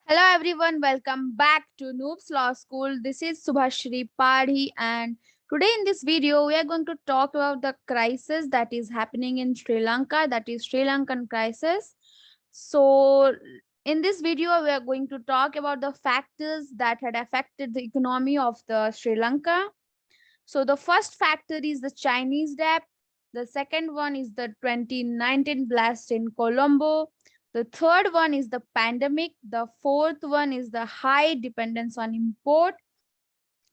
Hello everyone, welcome back to Noobs Law School. This is Subhashree Parhi, and today in this video we are going to talk about the crisis that is happening in Sri Lanka, that is Sri Lankan crisis. So in this video we are going to talk about the factors that had affected the economy of the Sri Lanka. So the first factor is the Chinese debt. The second one is the 2019 blast in Colombo. The third one is the pandemic. The fourth one is the high dependence on import.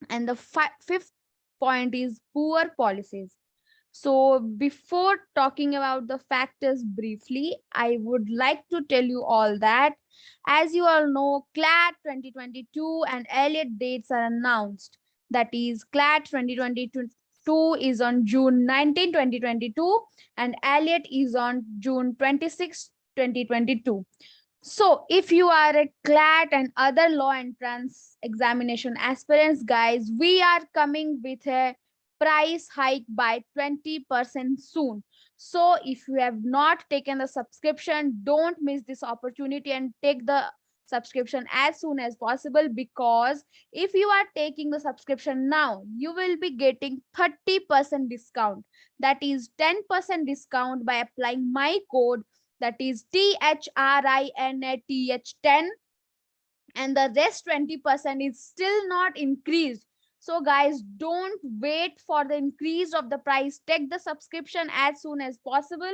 And the fifth point is poor policies. So before talking about the factors briefly, I would like to tell you all that as you all know, CLAT 2022 and Elliott dates are announced. That is, CLAT 2022 is on June 19, 2022, and Elliott is on June 26, 2022. So, if you are a CLAT and other law entrance examination aspirants, guys, we are coming with a price hike by 20% soon. So, if you have not taken the subscription, don't miss this opportunity and take the subscription as soon as possible, because if you are taking the subscription now, you will be getting 30% discount. That is 10% discount by applying my code, that is THRINATH10, and the rest 20% is still not increased. So guys, don't wait for the increase of the price. Take the subscription as soon as possible.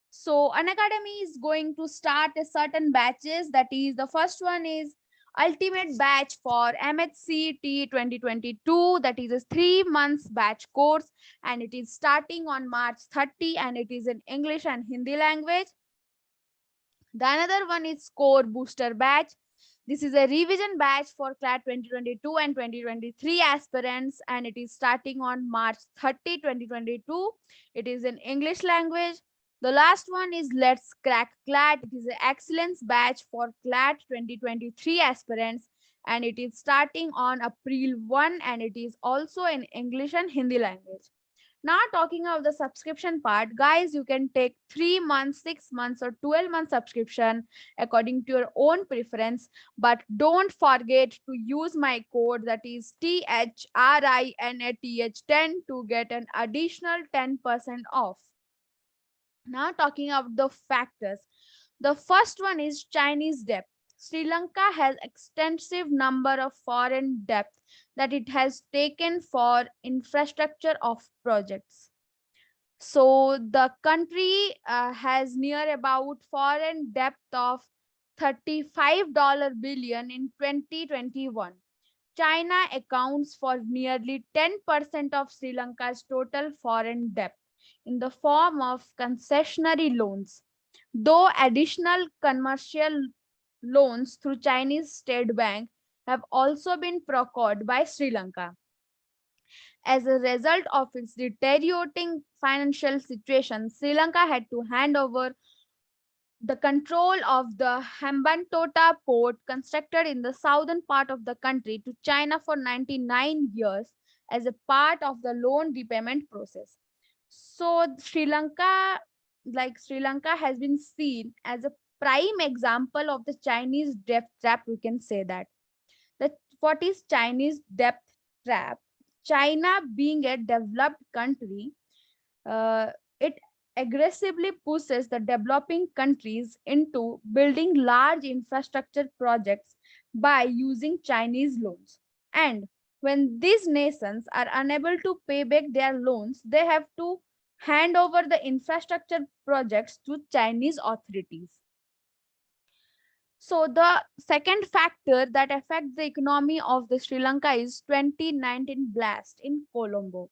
So Unacademy is going to start a certain batches. That is, the first one is ultimate batch for MHCET 2022. That is a 3 months batch course, and it is starting on March 30, and it is in English and Hindi language. The another one is Core Booster Batch. This is a revision batch for CLAT 2022 and 2023 aspirants, and it is starting on March 30, 2022. It is in English language. The last one is Let's Crack CLAT. It is an excellence batch for CLAT 2023 aspirants, and it is starting on April 1, and it is also in English and Hindi language. Now, talking of the subscription part, guys, you can take 3 months, 6 months, or 12-month subscription according to your own preference. But don't forget to use my code, that is THRINATH10, to get an additional 10% off. Now, talking of the factors, the first one is Chinese debt. Sri Lanka has extensive number of foreign debt that it has taken for infrastructure of projects. So the country has near about foreign debt of $35 billion in 2021. China accounts for nearly 10% of Sri Lanka's total foreign debt in the form of concessionary loans, though additional commercial loans through Chinese State Bank have also been procured by Sri Lanka. As a result of its deteriorating financial situation, Sri Lanka had to hand over the control of the Hambantota port, constructed in the southern part of the country, to China for 99 years as a part of the loan repayment process. So Sri Lanka has been seen as a prime example of the Chinese debt trap. We can say that. What is Chinese debt trap? China, being a developed country, it aggressively pushes the developing countries into building large infrastructure projects by using Chinese loans. And when these nations are unable to pay back their loans, they have to hand over the infrastructure projects to Chinese authorities. So the second factor that affects the economy of the Sri Lanka is 2019 blast in Colombo.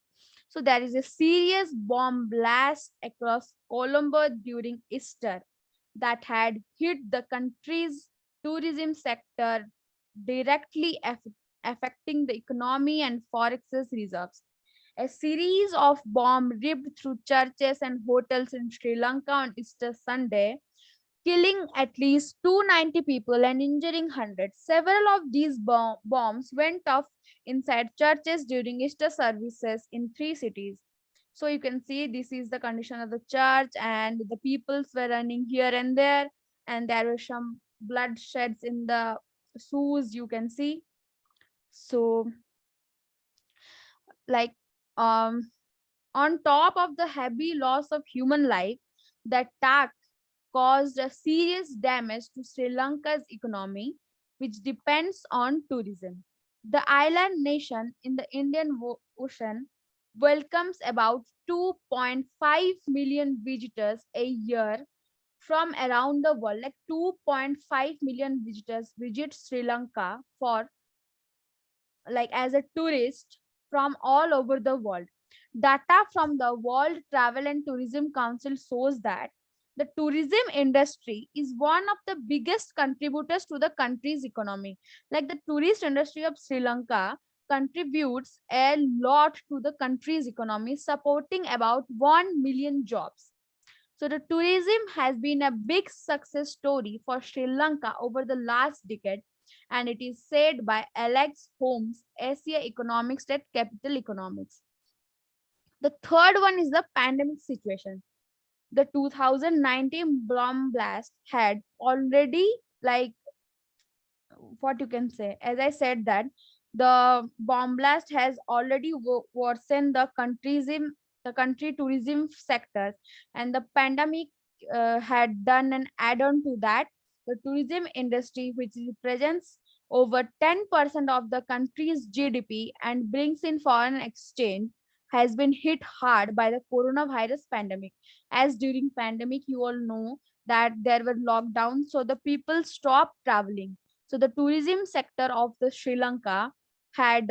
So there is a serious bomb blast across Colombo during Easter that had hit the country's tourism sector, directly affecting the economy and forex reserves. A series of bombs ripped through churches and hotels in Sri Lanka on Easter Sunday, killing at least 290 people and injuring hundreds. Several of these bombs went off inside churches during Easter services in 3 cities. So you can see this is the condition of the church, and the peoples were running here and there, and there were some bloodsheds in the shoes, you can see. So like um on top of the heavy loss of human life, the attack caused a serious damage to Sri Lanka's economy, which depends on tourism. The island nation in the Indian Ocean welcomes about 2.5 million visitors a year from around the world. Like 2.5 million visitors visit Sri Lanka for like as a tourist from all over the world. Data from the World Travel and Tourism Council shows that the tourism industry is one of the biggest contributors to the country's economy. Like the tourist industry of Sri Lanka contributes a lot to the country's economy, supporting about 1 million jobs. So the tourism has been a big success story for Sri Lanka over the last decade, and it is said by Alex Holmes, Asia Economics at Capital Economics. The third one is the pandemic situation. The 2019 bomb blast had already like what you can say, as I said, that the bomb blast has already worsened the country tourism sector, and the pandemic had done an add-on to that. The tourism industry, which represents over 10% of the country's GDP and brings in foreign exchange, has been hit hard by the coronavirus pandemic. As during pandemic, you all know that there were lockdowns, so the people stopped traveling. So the tourism sector of the Sri Lanka had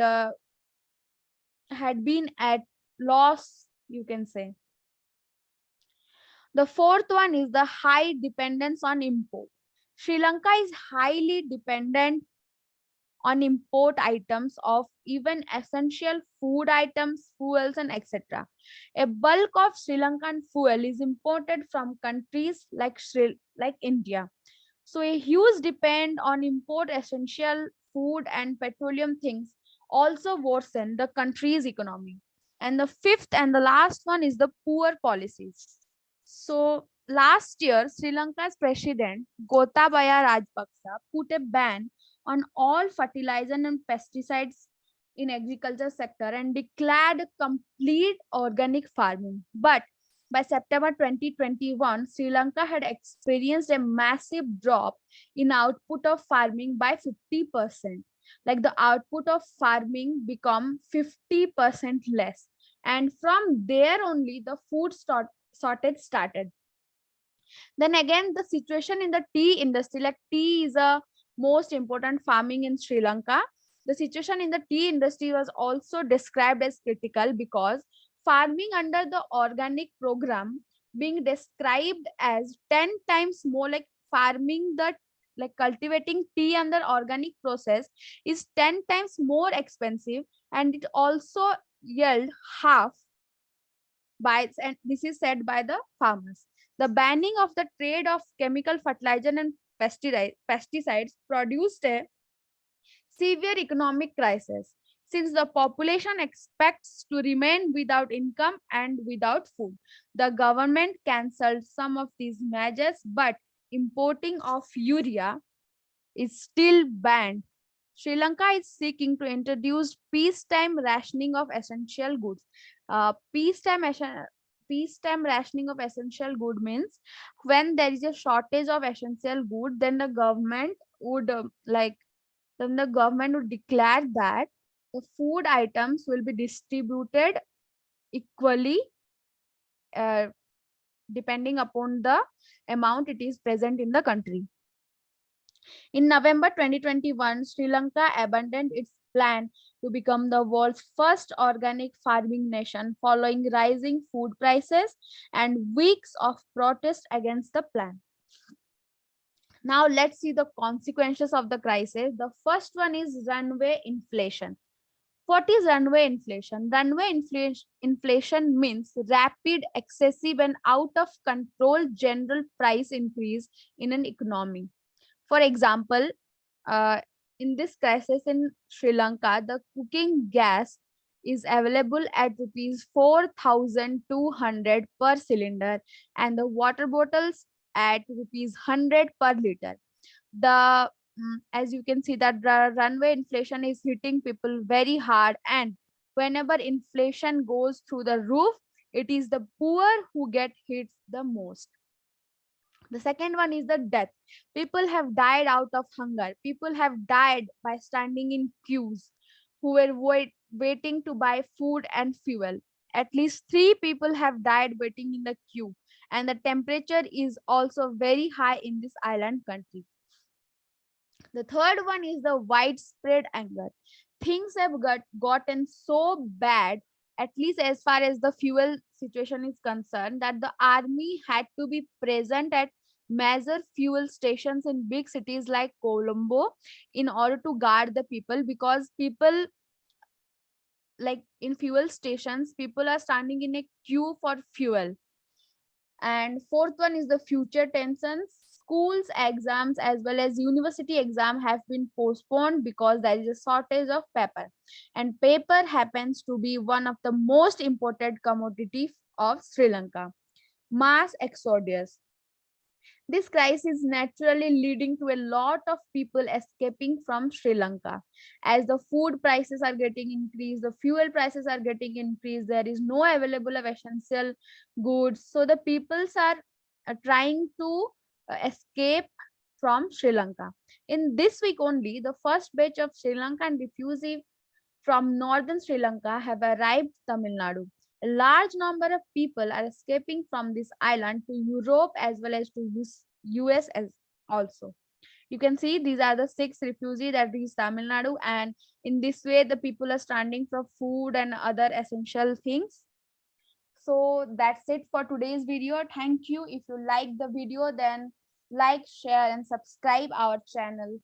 had been at loss, you can say. The fourth one is the high dependence on import. Sri Lanka is highly dependent on import items of even essential food items, fuels, and etc. A bulk of Sri Lankan fuel is imported from countries like India. So a huge depend on import essential food and petroleum things also worsen the country's economy. And the fifth and the last one is the poor policies. So last year, Sri Lanka's president Gotabaya Rajapaksa put a ban on all fertilizer and pesticides in agriculture sector and declared complete organic farming. But by September 2021, Sri Lanka had experienced a massive drop in output of farming by 50%. Like the output of farming become 50% less. And from there only the shortage started. Then again, the situation in the tea industry, like tea is a most important farming in Sri Lanka. The situation in the tea industry was also described as critical because farming under the organic program being described as 10 times more, like farming that like cultivating tea under organic process is 10 times more expensive, and it also yield half by, and this is said by the farmers. The banning of the trade of chemical fertilizer and pesticides produced a severe economic crisis since the population expects to remain without income and without food. The government cancelled some of these measures, but importing of urea is still banned. Sri Lanka is seeking to introduce peacetime rationing of essential goods. Peacetime rationing of essential good means when there is a shortage of essential good, then the government would declare that the food items will be distributed equally, uh, depending upon the amount it is present in the country. In November 2021, Sri Lanka abandoned its plan to become the world's first organic farming nation following rising food prices and weeks of protest against the plan. Now let's see the consequences of the crisis. The first one is runway inflation. What is runway inflation? Inflation means rapid, excessive, and out of control general price increase in an economy. For example, in this crisis in Sri Lanka, the cooking gas is available at rupees 4,200 per cylinder and the water bottles at rupees 100 per liter. The as you can see that the runway inflation is hitting people very hard, and whenever inflation goes through the roof, it is the poor who get hit the most. The second one is the death. People have died out of hunger. People have died by standing in queues who were waiting to buy food and fuel. At least three people have died waiting in the queue, and the temperature is also very high in this island country. The third one is the widespread anger. Things have gotten so bad, at least as far as the fuel situation is concerned, that the army had to be present at major fuel stations in big cities like Colombo in order to guard the people, because people, like in fuel stations, people are standing in a queue for fuel. And fourth one is the future tensions. Schools exams as well as university exam have been postponed because there is a shortage of paper, and paper happens to be one of the most imported commodity of Sri Lanka. Mass exodus. This crisis is naturally leading to a lot of people escaping from Sri Lanka. As the food prices are getting increased, the fuel prices are getting increased, there is no available of essential goods. So the peoples are trying to escape from Sri Lanka. In this week only, the first batch of Sri Lankan refugees from northern Sri Lanka have arrived Tamil Nadu. A large number of people are escaping from this island to Europe as well as to US as also. You can see these are the 6 refugees that reached Tamil Nadu, and in this way the people are standing for food and other essential things. So that's it for today's video. Thank you. If you like the video, then like, share and subscribe our channel.